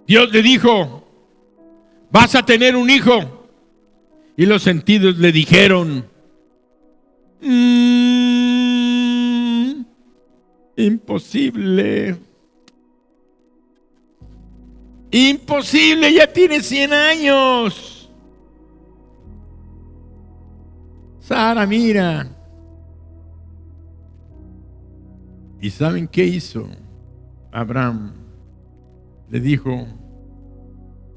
Dios le dijo, vas a tener un hijo. Y los sentidos le dijeron, imposible. Imposible, ya tiene 100 años. Sara, mira. ¿Y saben qué hizo Abraham? Le dijo,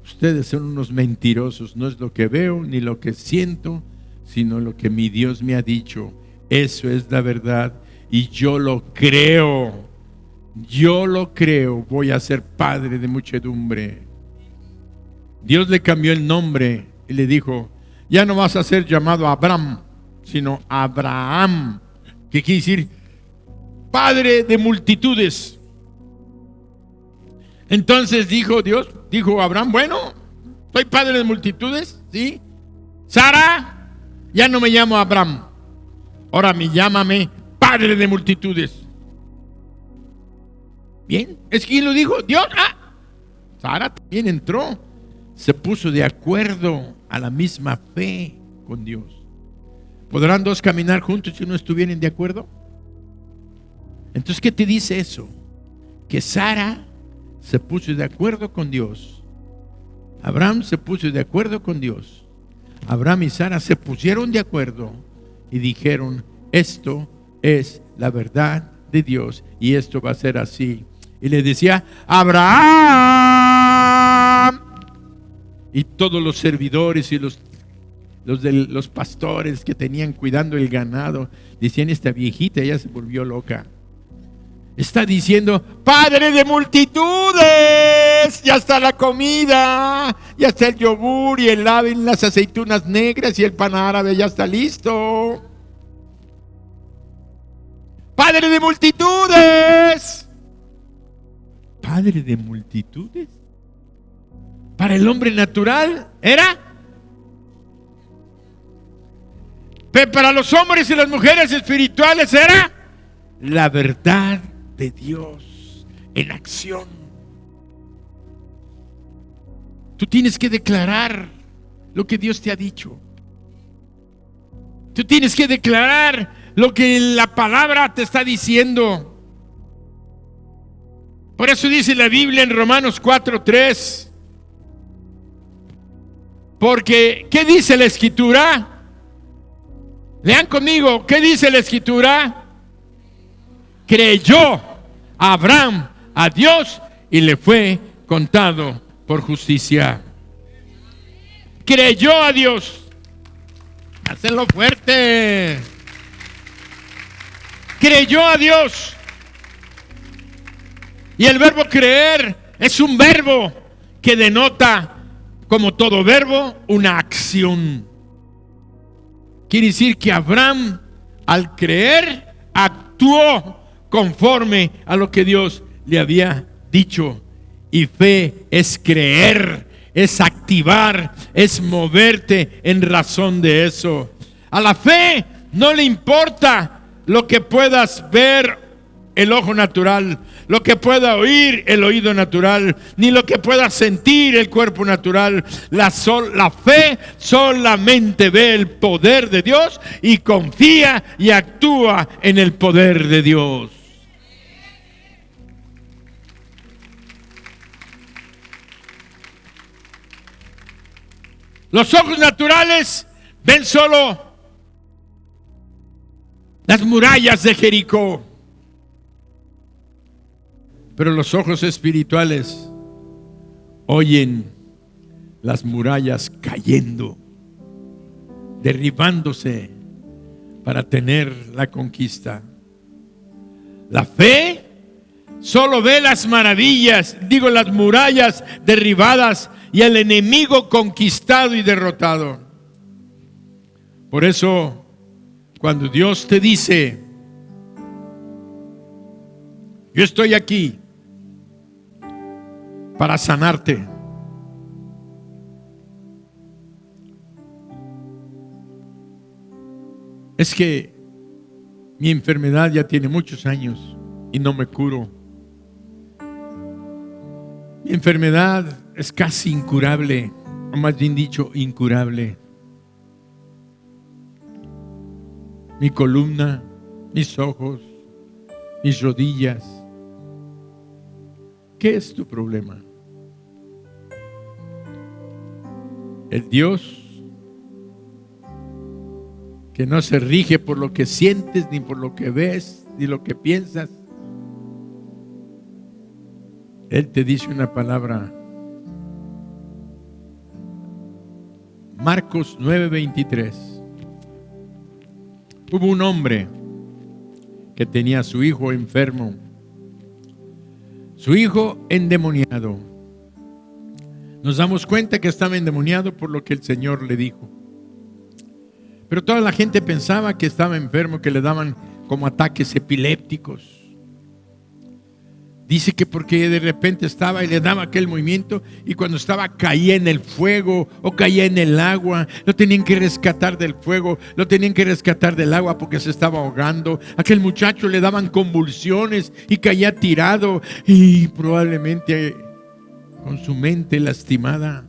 ustedes son unos mentirosos, no es lo que veo ni lo que siento, sino lo que mi Dios me ha dicho. Eso es la verdad y yo lo creo. Yo lo creo, voy a ser padre de muchedumbre. Dios le cambió el nombre y le dijo, ya no vas a ser llamado Abraham, sino Abraham, que quiere decir padre de multitudes. Entonces dijo Abraham, bueno, soy padre de multitudes, ¿sí? Sara, ya no me llamo Abraham, ahora llámame padre de multitudes. Bien, ¿es quien lo dijo? Dios. Sara también entró, se puso de acuerdo a la misma fe con Dios. ¿Podrán dos caminar juntos si no estuvieran de acuerdo? Entonces, ¿qué te dice eso? Que Sara se puso de acuerdo con Dios. Abraham se puso de acuerdo con Dios. Abraham y Sara se pusieron de acuerdo y dijeron, esto es la verdad de Dios y esto va a ser así. Y le decía, Abraham. Y todos los servidores y los pastores que tenían cuidando el ganado decían, esta viejita ya se volvió loca. Está diciendo, padre de multitudes, ya está la comida, ya está el yogur y el ave, las aceitunas negras y el pan árabe ya está listo. Padre de multitudes. Padre de multitudes. Para el hombre natural era, pero para los hombres y las mujeres espirituales era la verdad de Dios en acción. Tú tienes que declarar lo que Dios te ha dicho. Tú tienes que declarar lo que la palabra te está diciendo. Por eso dice la Biblia en Romanos 4:3. Porque, ¿qué dice la Escritura? Lean conmigo, ¿qué dice la Escritura? Creyó Abraham a Dios y le fue contado por justicia. Creyó a Dios. Hácenlo fuerte. Creyó a Dios. Y el verbo creer es un verbo que denota, como todo verbo, una acción. Quiere decir que Abraham al creer, actuó conforme a lo que Dios le había dicho. Y fe es creer, es activar, es moverte en razón de eso. A la fe no le importa lo que puedas ver el ojo natural, lo que pueda oír el oído natural, ni lo que pueda sentir el cuerpo natural. La fe solamente ve el poder de Dios y confía y actúa en el poder de Dios. Los ojos naturales ven solo las murallas de Jericó, pero los ojos espirituales oyen las murallas cayendo, derribándose para tener la conquista. La fe solo ve las maravillas, las murallas derribadas y al enemigo conquistado y derrotado. Por eso, cuando Dios te dice: yo estoy aquí para sanarte, es que mi enfermedad ya tiene muchos años y no me curo. Mi enfermedad es casi incurable, o más bien dicho, incurable. Mi columna, mis ojos, mis rodillas. ¿Qué es tu problema? El Dios que no se rige por lo que sientes, ni por lo que ves, ni lo que piensas. Él te dice una palabra. Marcos 9:23. Hubo un hombre que tenía a su hijo enfermo, su hijo endemoniado. Nos damos cuenta que estaba endemoniado por lo que el Señor le dijo. Pero toda la gente pensaba que estaba enfermo, que le daban como ataques epilépticos. Dice que porque de repente estaba y le daba aquel movimiento, y cuando estaba caía en el fuego o caía en el agua. Lo tenían que rescatar del fuego, lo tenían que rescatar del agua porque se estaba ahogando. Aquel muchacho le daban convulsiones y caía tirado y probablemente con su mente lastimada.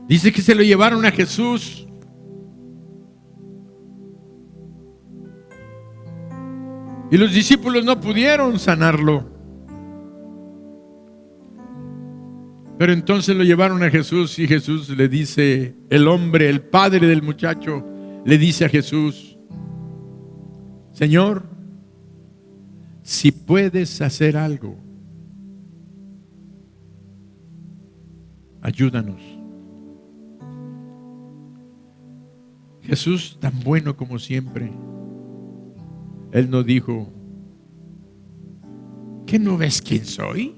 Dice que se lo llevaron a Jesús. Y los discípulos no pudieron sanarlo. Pero entonces lo llevaron a Jesús y Jesús le dice, el hombre, el padre del muchacho, le dice a Jesús: Señor, si puedes hacer algo, ayúdanos. Jesús, tan bueno como siempre, Él no dijo: ¿qué no ves quién soy?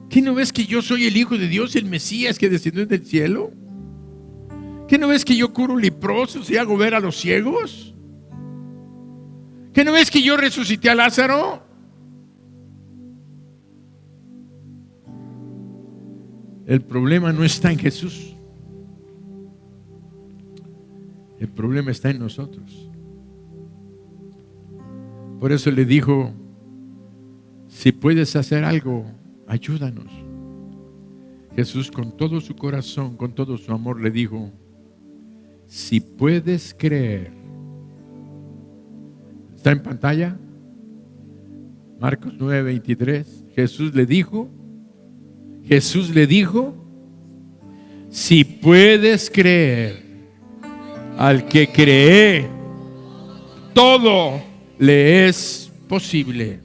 ¿Qué no ves que yo soy el Hijo de Dios, el Mesías que descendió del cielo? ¿Qué no ves que yo curo leprosos y hago ver a los ciegos? ¿Qué no ves que yo resucité a Lázaro? El problema no está en Jesús. El problema está en nosotros. Por eso le dijo: si puedes hacer algo, ayúdanos. Jesús, con todo su corazón, con todo su amor, le dijo: si puedes creer. ¿Está en pantalla? Marcos 9:23. Jesús le dijo: si puedes creer, al que cree, todo le es posible.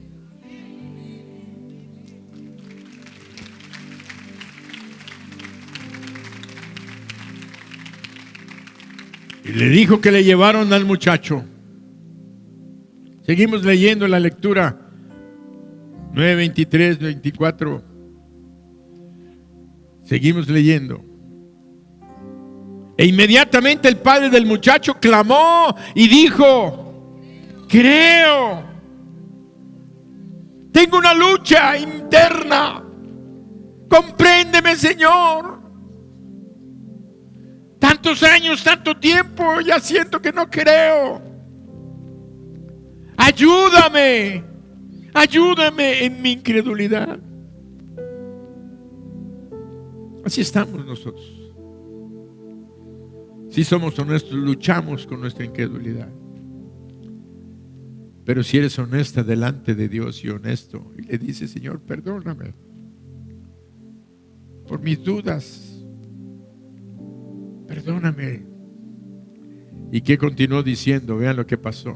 Y le dijo que le llevaron al muchacho. Seguimos leyendo la lectura 9:23, 24. Seguimos leyendo. E inmediatamente el padre del muchacho clamó y dijo: creo. Tengo una lucha interna. Compréndeme, Señor. Tantos años, tanto tiempo, ya siento que no creo. Ayúdame. Ayúdame en mi incredulidad. Así estamos nosotros. Si somos honestos, luchamos con nuestra incredulidad. Pero si eres honesta delante de Dios y honesto, y le dices: Señor, perdóname por mis dudas, perdóname. ¿Y qué continuó diciendo? Vean lo que pasó.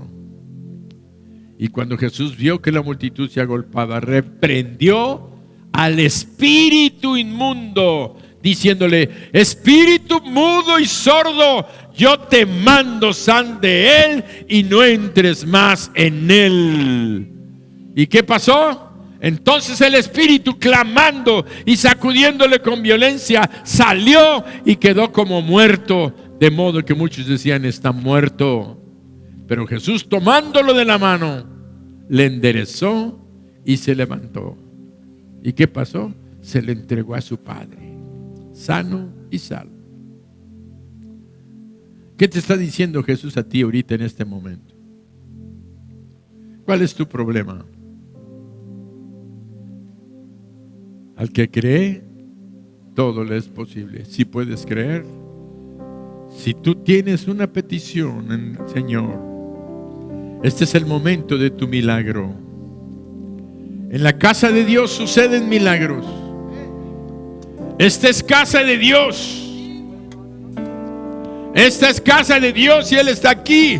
Y cuando Jesús vio que la multitud se agolpaba, reprendió al espíritu inmundo, diciéndole: espíritu mudo y sordo, yo te mando, sal de él y no entres más en él. ¿Y qué pasó? Entonces el espíritu, clamando y sacudiéndole con violencia, salió y quedó como muerto, de modo que muchos decían: está muerto. Pero Jesús, tomándolo de la mano, le enderezó y se levantó. ¿Y qué pasó? Se le entregó a su padre, sano y salvo. ¿Qué te está diciendo Jesús a ti ahorita en este momento? ¿Cuál es tu problema? Al que cree, todo le es posible. Si puedes creer, si tú tienes una petición en el Señor, este es el momento de tu milagro. En la casa de Dios suceden milagros. Esta es casa de Dios. Esta es casa de Dios y Él está aquí.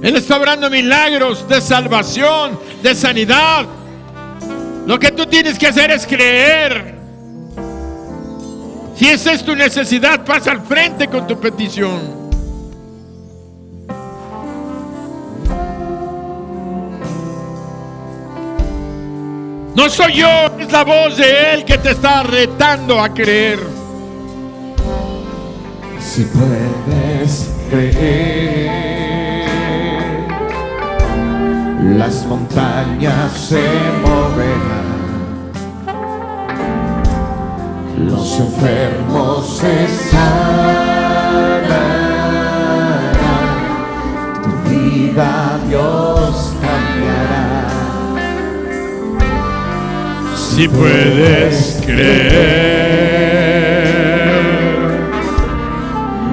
Él está obrando milagros de salvación, de sanidad. Lo que tú tienes que hacer es creer. Si esa es tu necesidad, pasa al frente con tu petición. No soy yo, es la voz de Él que te está retando a creer. Si puedes creer, las montañas se moverán, los enfermos se sanarán, tu vida Dios cambiará. Si puedes creer,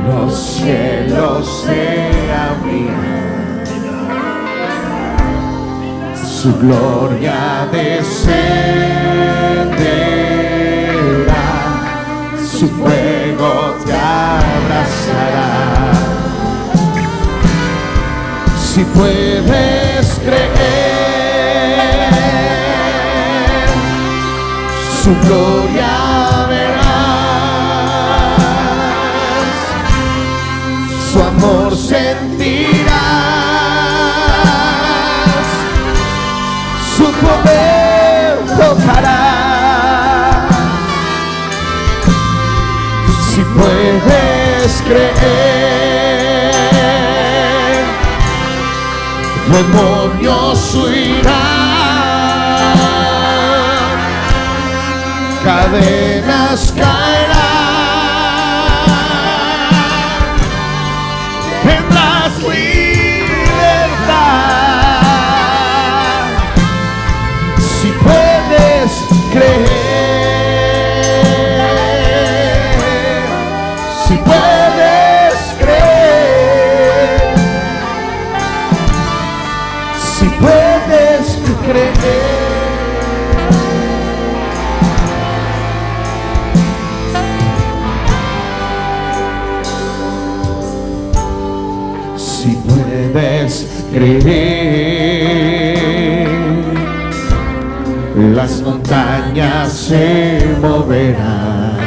los cielos se abrirán, su gloria descenderá, su fuego te abrazará. Si puedes creer, su gloria verás, su amor sentirás, su poder tocarás. Si puedes creer, demonios huirán, cadenas caerán, tendrás libertad. Si puedes creer, si puedes creer, si puedes creer. Si puedes creer, las montañas se moverán,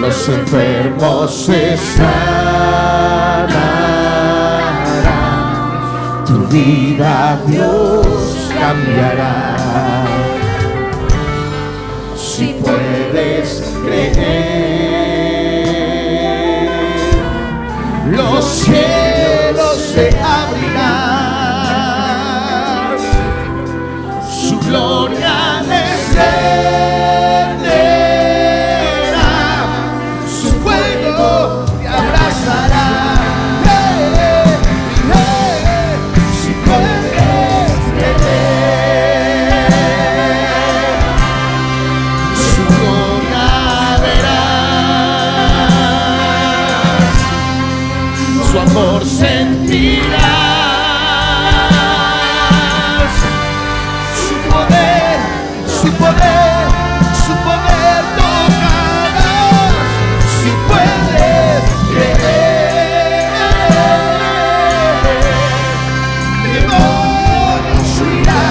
los enfermos se sanarán, tu vida Dios cambiará. Si puedes creer, amor sentirás. Su poder, su poder, su poder tocarás. Si puedes creer, demonios huirán,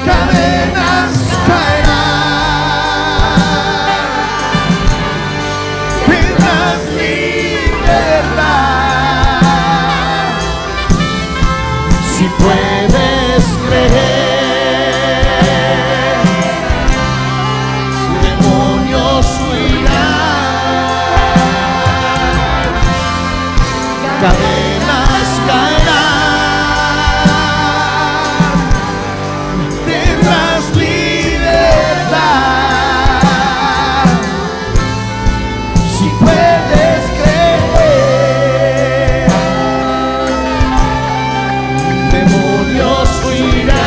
cadenas caerán, tendrás libertad. Si puedes creer, demonios huirán, cadenas caerán, tendrás libertad. Si puedes creer, demonios huirán,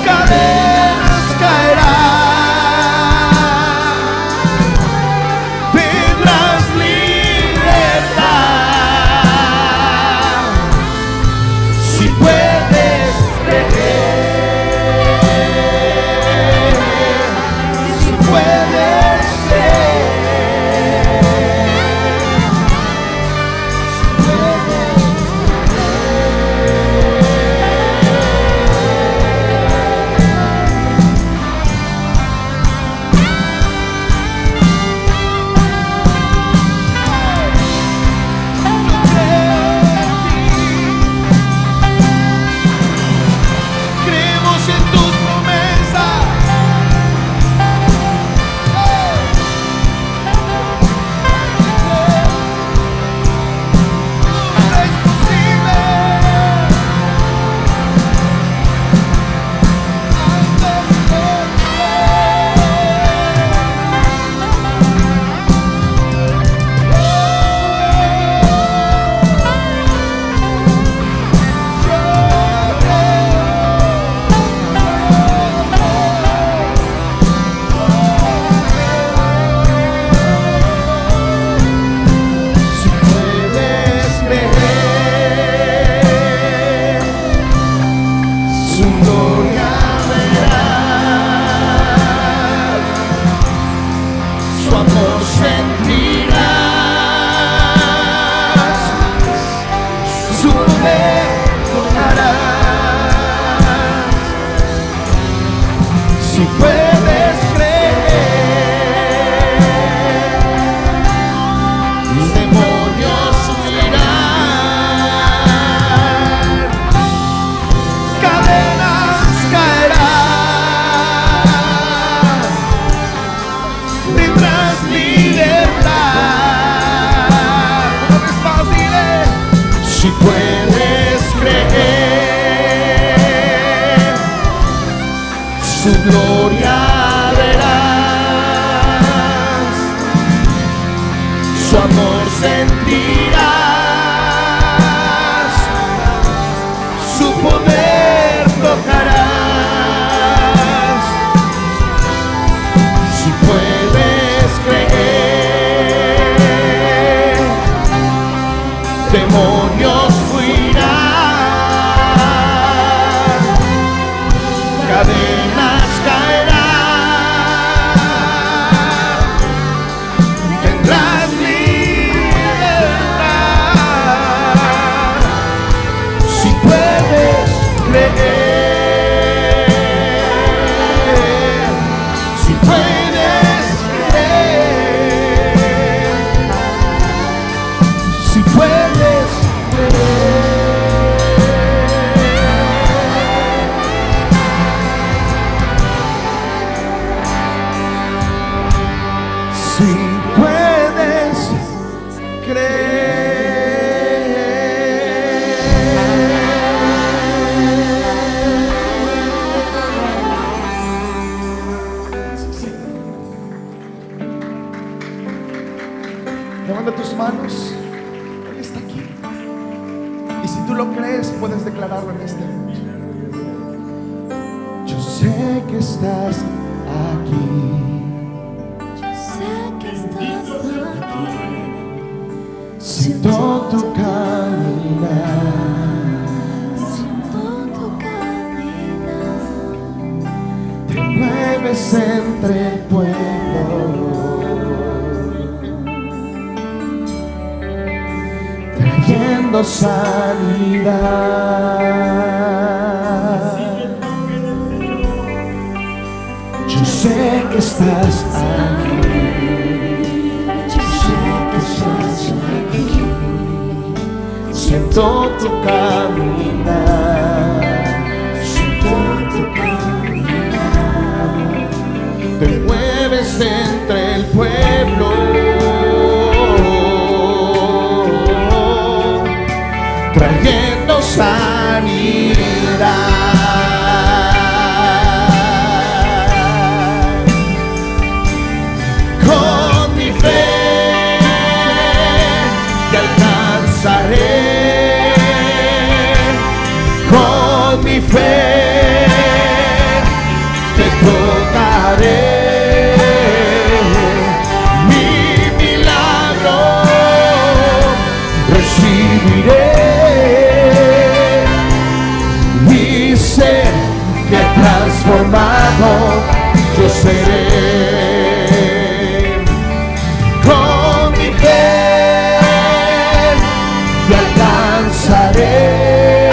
cadenas caerán, tendrás libertad. Si puedes creer, si puedes creer, si puedes creemos en tus promesas. Es posible. Si puedes creer, su gloria verás, su amor sentirás, su poder tocarás. Si puedes creer, demonios huirán, cadenas caerán, tendrás libertad. Una vez más dile, si puedes creer, su gloria verás, su amor sentirás, su poder tocarás. Si puedes creer, demonios huirán, cadenas caerán, tendrás libertad. Si puedes creer, si puedes creer, si puedes creer. Si puedes levanta tus manos, Él está aquí. Y si tú lo crees, puedes declararlo en esta noche. Yo sé que estás aquí. mueves entre el pueblo, trayendo sanidad. Yo sé que estás aquí, yo sé que estás aquí. Siento tu caminar, siento tu caminar. Te mueves entre el pueblo, trayendo sanidad. Con mi fe te alcanzaré, con mi fe te tocaré. Mi milagro recibiré. Que transformado yo seré. Con mi fe te alcanzaré,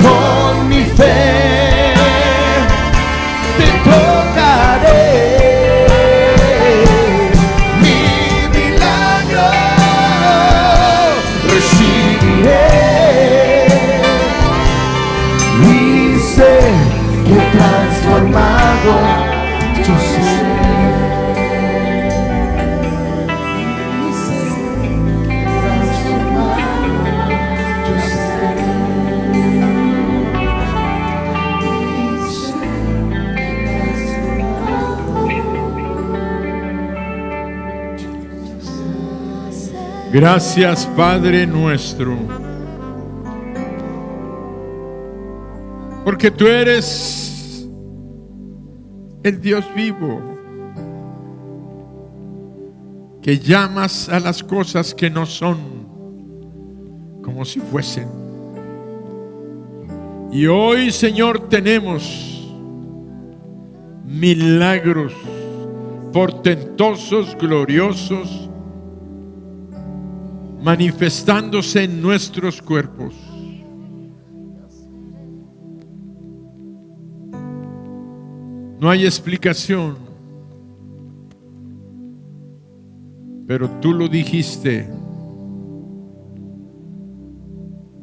con mi fe te tocaré. Mi milagro recibiré. Que transformado yo seré. Transformado yo seré. Gracias, Padre nuestro, porque tú eres el Dios vivo, que llamas a las cosas que no son como si fuesen. Y hoy, Señor, tenemos milagros portentosos, gloriosos, manifestándose en nuestros cuerpos. No hay explicación, pero tú lo dijiste,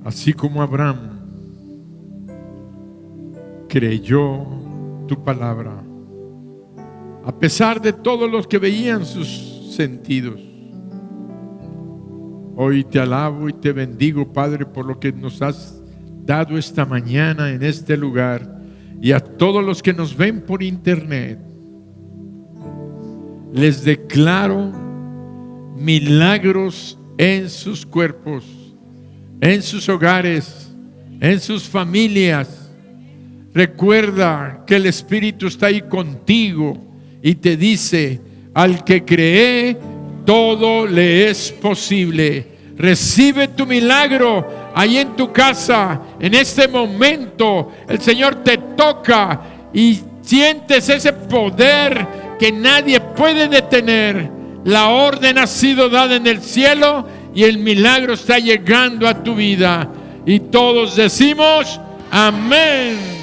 así como Abraham creyó tu palabra, a pesar de todos los que veían sus sentidos. Hoy te alabo y te bendigo, Padre, por lo que nos has dado esta mañana en este lugar. Y a todos los que nos ven por internet, les declaro milagros en sus cuerpos, en sus hogares, en sus familias. Recuerda que el Espíritu está ahí contigo y te dice: al que cree, todo le es posible. Recibe tu milagro ahí en tu casa. En este momento el Señor te toca y sientes ese poder que nadie puede detener. La orden ha sido dada en el cielo y el milagro está llegando a tu vida. Y todos decimos amén.